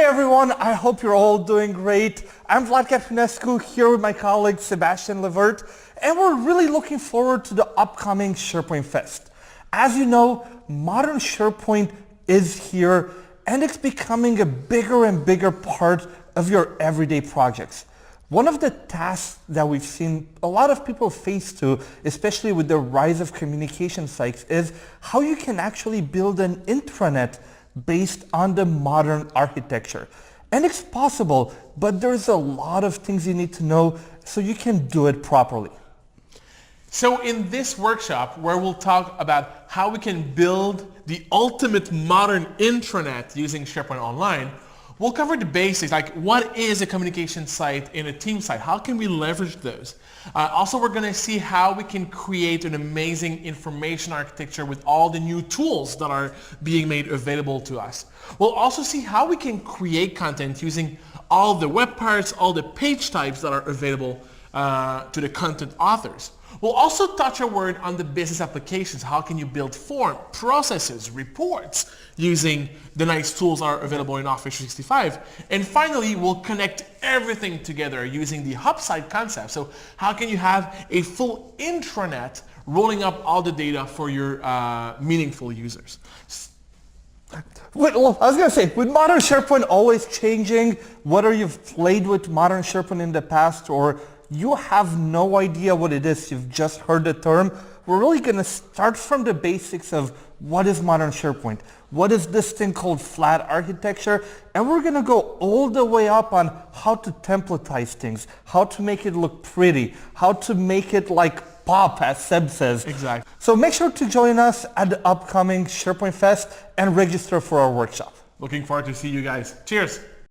everyone, I hope you're all doing great. I'm Vlad Catrinescu here with my colleague Sébastien Levert, and we're really looking forward to the upcoming SharePoint Fest. As you know, modern SharePoint is here and it's becoming a bigger and bigger part of your everyday projects. One of the tasks that we've seen a lot of people face to, especially with the rise of communication sites, is how you can actually build an intranet based on the modern architecture. And it's possible, but there's a lot of things you need to know so you can do it properly. So in this workshop, where we'll talk about how we can build the ultimate modern intranet using SharePoint Online, we'll cover the basics, like what is a communication site in a team site? How can we leverage those? Also, we're going to see how we can create an amazing information architecture with all the new tools that are being made available to us. We'll also see how we can create content using all the web parts, all the page types that are available to the content authors. We'll also touch a word on the business applications. How can you build form, processes, reports using the nice tools that are available in Office 365. And finally, we'll connect everything together using the hub site concept. So how can you have a full intranet rolling up all the data for your meaningful users? Well, I was going to say, with modern SharePoint always changing, whether you've played with modern SharePoint in the past or you have no idea what it is, you've just heard the term, we're really going to start from the basics of what is modern SharePoint, what is this thing called flat architecture, and we're going to go all the way up on how to templatize things, how to make it look pretty, how to make it like pop, as Seb says. Exactly. So make sure to join us at the upcoming SharePoint Fest and register for our workshop. Looking forward to see you guys. Cheers.